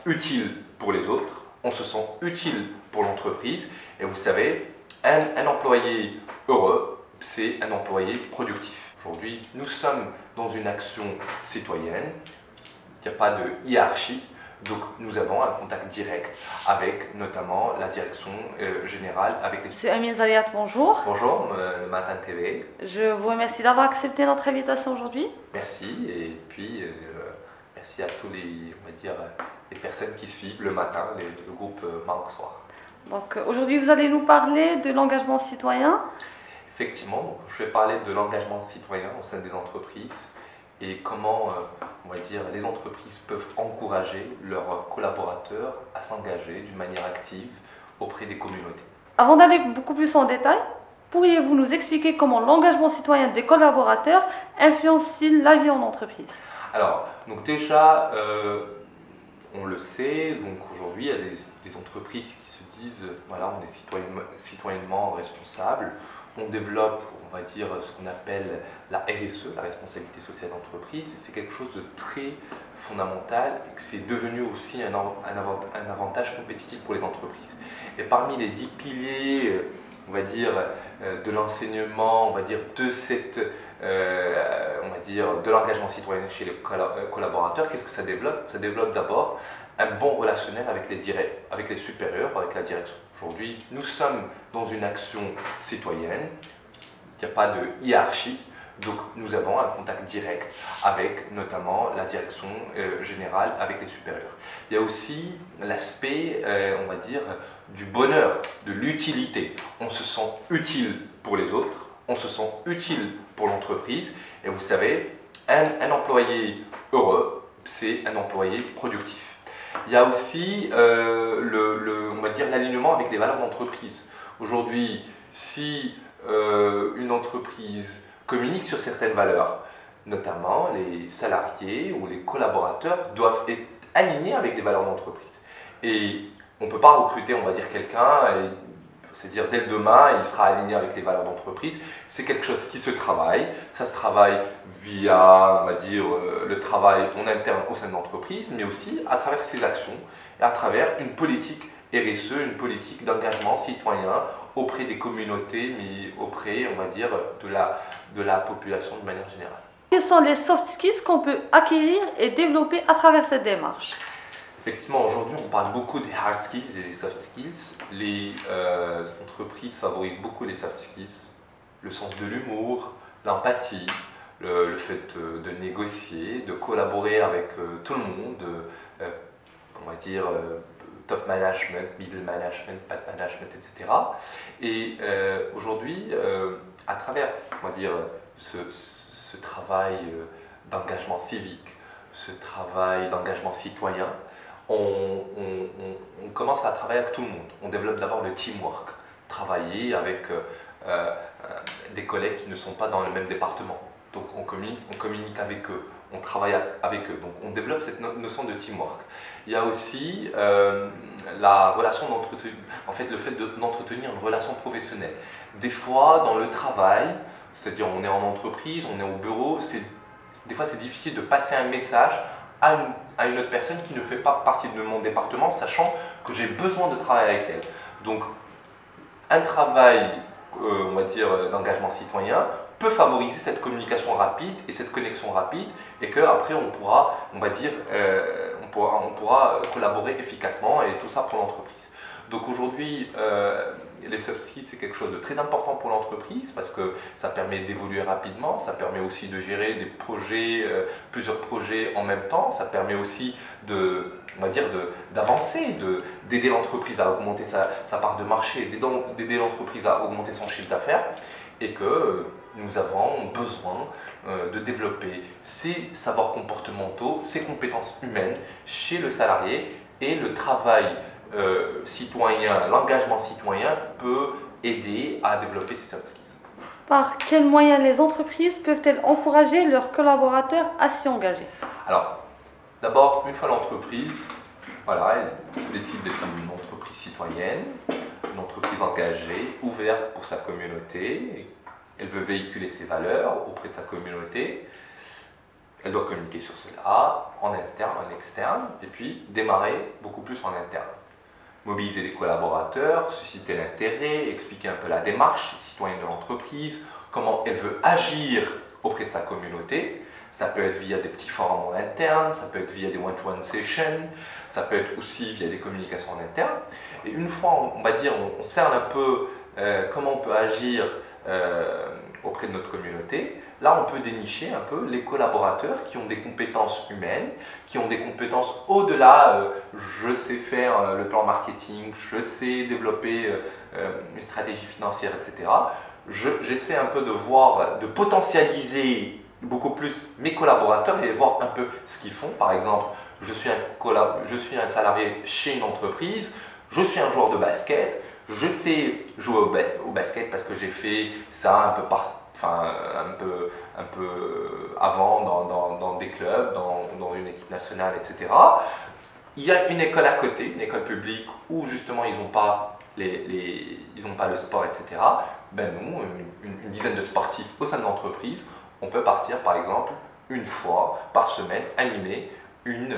utile pour les autres, on se sent utile pour l'entreprise. Et vous savez, un employé heureux, c'est un employé productif. Aujourd'hui, nous sommes dans une action citoyenne, il n'y a pas de hiérarchie, donc nous avons un contact direct avec notamment la direction générale, avec les... Monsieur Amin Zaliat, bonjour. Bonjour, le Matin TV. Je vous remercie d'avoir accepté notre invitation aujourd'hui. Merci, et puis merci à tous les, on va dire, les personnes qui suivent le matin, le groupe Maroc Soir. Donc aujourd'hui, vous allez nous parler de l'engagement citoyen. Effectivement, donc, je vais parler de l'engagement citoyen au sein des entreprises et comment, on va dire, les entreprises peuvent encourager leurs collaborateurs à s'engager d'une manière active auprès des communautés. Avant d'aller beaucoup plus en détail, pourriez-vous nous expliquer comment l'engagement citoyen des collaborateurs influence-t-il la vie en entreprise? Alors, donc déjà, on le sait, donc aujourd'hui, il y a des entreprises qui se disent, voilà, on est citoyennement responsables, on développe, on va dire, ce qu'on appelle la RSE, la responsabilité sociale d'entreprise. C'est quelque chose de très fondamental et que c'est devenu aussi un avantage compétitif pour les entreprises. Et parmi les 10 piliers, on va dire, de l'enseignement, on va dire, de cette, on va dire, de l'engagement citoyen chez les collaborateurs, qu'est-ce que ça développe? Ça développe d'abord un bon relationnel avec les supérieurs, avec la direction. Aujourd'hui, nous sommes dans une action citoyenne, il n'y a pas de hiérarchie, donc nous avons un contact direct avec notamment la direction générale, avec les supérieurs. Il y a aussi l'aspect, on va dire, du bonheur, de l'utilité. On se sent utile pour les autres, on se sent utile pour l'entreprise. Et vous savez, un employé heureux, c'est un employé productif. Il y a aussi, on va dire, l'alignement avec les valeurs d'entreprise. Aujourd'hui, si une entreprise communique sur certaines valeurs, notamment les salariés ou les collaborateurs doivent être alignés avec les valeurs d'entreprise. Et on ne peut pas recruter, on va dire, quelqu'un, c'est-à-dire dès le demain, il sera aligné avec les valeurs d'entreprise. C'est quelque chose qui se travaille. Ça se travaille via, on va dire, le travail en interne au sein de l'entreprise, mais aussi à travers ses actions et à travers une politique RSE, une politique d'engagement citoyen auprès des communautés, mais auprès, on va dire, de la population de manière générale. Quels sont les soft skills qu'on peut acquérir et développer à travers cette démarche? Effectivement, aujourd'hui, on parle beaucoup des hard skills et des soft skills. Les entreprises favorisent beaucoup les soft skills, le sens de l'humour, l'empathie, le fait de négocier, de collaborer avec tout le monde, on va dire top management, middle management, bad management, etc. Et aujourd'hui, à travers, on va dire, ce travail d'engagement civique, ce travail d'engagement citoyen, on commence à travailler avec tout le monde. On développe d'abord le teamwork, travailler avec des collègues qui ne sont pas dans le même département. Donc on communique avec eux, on travaille avec eux. Donc on développe cette notion de teamwork. Il y a aussi la relation d'entretenir, en fait le fait d'entretenir une relation professionnelle. Des fois dans le travail, c'est-à-dire on est en entreprise, on est au bureau, des fois c'est difficile de passer un message à une autre personne qui ne fait pas partie de mon département, sachant que j'ai besoin de travailler avec elle. Donc, un travail, on va dire, d'engagement citoyen peut favoriser cette communication rapide et cette connexion rapide, et qu'après on pourra, on va dire, on pourra collaborer efficacement, et tout ça pour l'entreprise. Donc aujourd'hui, les soft skills, c'est quelque chose de très important pour l'entreprise parce que ça permet d'évoluer rapidement, ça permet aussi de gérer des projets, plusieurs projets en même temps, ça permet aussi on va dire, d'avancer, d'aider l'entreprise à augmenter sa part de marché, d'aider l'entreprise à augmenter son chiffre d'affaires, et que nous avons besoin de développer ces savoirs comportementaux, ces compétences humaines chez le salarié, et le travail citoyen, l'engagement citoyen peut aider à développer ces soft skills. Par quels moyens les entreprises peuvent-elles encourager leurs collaborateurs à s'y engager? Alors, d'abord, une fois l'entreprise, voilà, elle décide d'être une entreprise citoyenne, une entreprise engagée, ouverte pour sa communauté, elle veut véhiculer ses valeurs auprès de sa communauté. Elle doit communiquer sur cela, en interne, en externe, et puis démarrer beaucoup plus en interne. Mobiliser les collaborateurs, susciter l'intérêt, expliquer un peu la démarche citoyenne de l'entreprise, comment elle veut agir auprès de sa communauté. Ça peut être via des petits forums en interne, ça peut être via des one-to-one sessions, ça peut être aussi via des communications en interne. Et une fois, on va dire, on cerne un peu comment on peut agir auprès de notre communauté, là on peut dénicher un peu les collaborateurs qui ont des compétences humaines, qui ont des compétences au-delà, je sais faire le plan marketing, je sais développer une stratégie financière, etc. J'essaie un peu de voir, de potentialiser beaucoup plus mes collaborateurs et voir un peu ce qu'ils font. Par exemple, je suis un salarié chez une entreprise, je suis un joueur de basket, je sais jouer au basket parce que j'ai fait ça un peu avant dans des clubs, dans une équipe nationale, etc. Il y a une école à côté, une école publique où justement ils n'ont pas le sport, etc. Ben nous, une dizaine de sportifs au sein de l'entreprise, on peut partir par exemple une fois par semaine animer une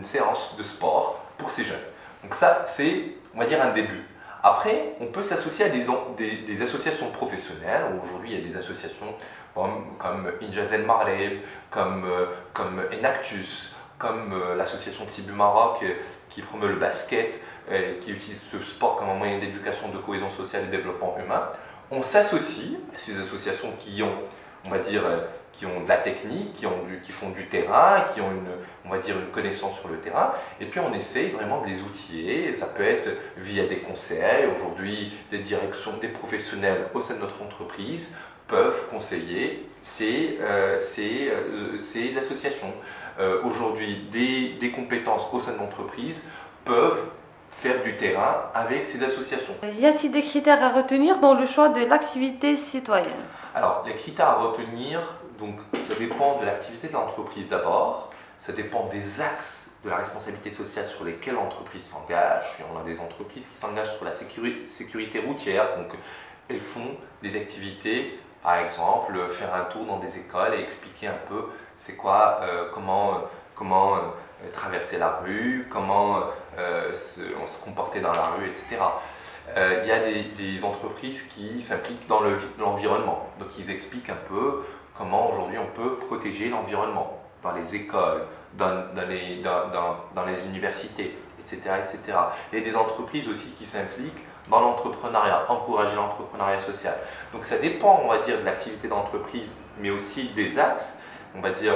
séance de sport pour ces jeunes. Donc ça, c'est, on va dire, un début. Après, on peut s'associer à des associations professionnelles. Aujourd'hui, il y a des associations comme Injazen Marley, comme Enactus, comme l'association Tibu Maroc qui promeut le basket, qui utilise ce sport comme un moyen d'éducation, de cohésion sociale et de développement humain. On s'associe à ces associations qui ont, on va dire, qui ont de la technique, qui font du terrain, qui ont on va dire, une connaissance sur le terrain, et puis on essaye vraiment de les outiller, et ça peut être via des conseils. Aujourd'hui, des directions, des professionnels au sein de notre entreprise peuvent conseiller ces associations. Aujourd'hui, des compétences au sein de l'entreprise peuvent faire du terrain avec ces associations. Y a-t-il des critères à retenir dans le choix de l'activité citoyenne? Alors, les critères à retenir, donc, ça dépend de l'activité de l'entreprise d'abord, ça dépend des axes de la responsabilité sociale sur lesquels l'entreprise s'engage. Et on a des entreprises qui s'engagent sur la sécurité routière, donc elles font des activités, par exemple, faire un tour dans des écoles et expliquer un peu c'est quoi, comment traverser la rue, comment se comporter dans la rue, etc. Il y a des entreprises qui s'impliquent dans l'environnement, donc ils expliquent un peu comment aujourd'hui on peut protéger l'environnement dans les écoles, dans les universités, etc., etc. Il y a des entreprises aussi qui s'impliquent dans l'entrepreneuriat, encourager l'entrepreneuriat social. Donc ça dépend, on va dire, de l'activité d'entreprise, mais aussi des axes, on va dire,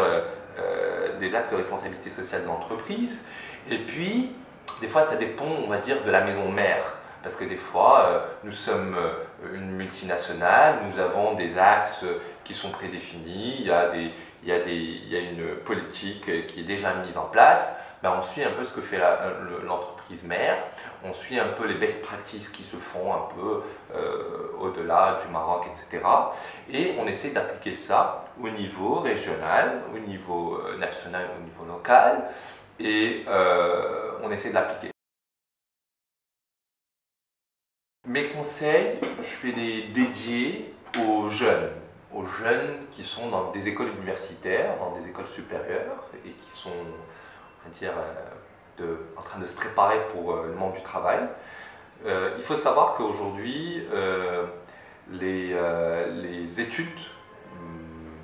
des actes de responsabilité sociale de l'entreprise. Et puis, des fois, ça dépend, on va dire, de la maison mère. Parce que des fois, nous sommes une multinationale, nous avons des axes qui sont prédéfinis, il y a une politique qui est déjà mise en place. Ben, on suit un peu ce que fait l'entreprise mère, on suit un peu les best practices qui se font un peu au-delà du Maroc, etc. Et on essaie d'appliquer ça au niveau régional, au niveau national, au niveau local, et on essaie de l'appliquer. Mes conseils, je vais les dédier aux jeunes qui sont dans des écoles universitaires, dans des écoles supérieures et qui sont, on va dire, en train de se préparer pour le monde du travail. Il faut savoir qu'aujourd'hui, les études,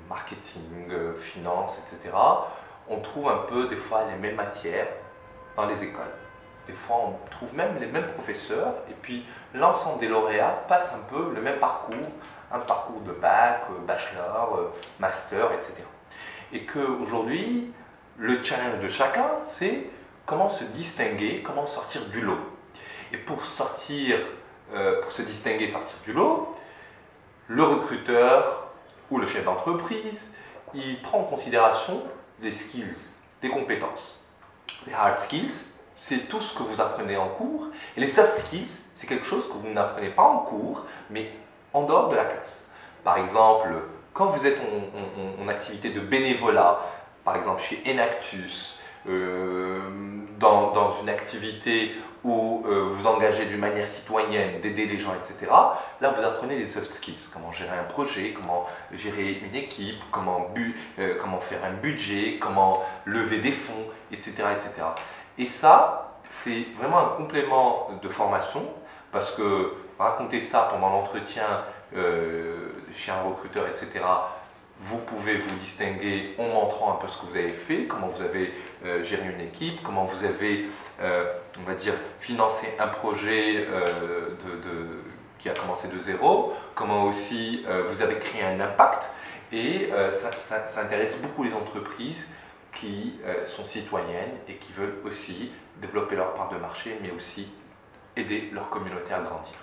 marketing, finance, etc., on trouve un peu des fois les mêmes matières dans les écoles. Des fois, on trouve même les mêmes professeurs, et puis l'ensemble des lauréats passe un peu le même parcours, un parcours de bac, bachelor, master, etc. Et qu'aujourd'hui, le challenge de chacun, c'est comment se distinguer, comment sortir du lot. Et pour se distinguer, sortir du lot, le recruteur ou le chef d'entreprise, il prend en considération les skills, les compétences. Les hard skills, c'est tout ce que vous apprenez en cours, et les soft skills, c'est quelque chose que vous n'apprenez pas en cours, mais en dehors de la classe. Par exemple, quand vous êtes en activité de bénévolat, par exemple chez Enactus, dans une activité où vous engagez d'une manière citoyenne, d'aider les gens, etc. Là, vous apprenez des soft skills, comment gérer un projet, comment gérer une équipe, comment faire un budget, comment lever des fonds, etc. etc. Et ça, c'est vraiment un complément de formation, parce que raconter ça pendant l'entretien chez un recruteur, etc., vous pouvez vous distinguer en montrant un peu ce que vous avez fait, comment vous avez géré une équipe, comment vous avez, on va dire, financé un projet qui a commencé de zéro, comment aussi vous avez créé un impact. Et ça intéresse beaucoup les entreprises qui sont citoyennes et qui veulent aussi développer leur part de marché, mais aussi aider leur communauté à grandir.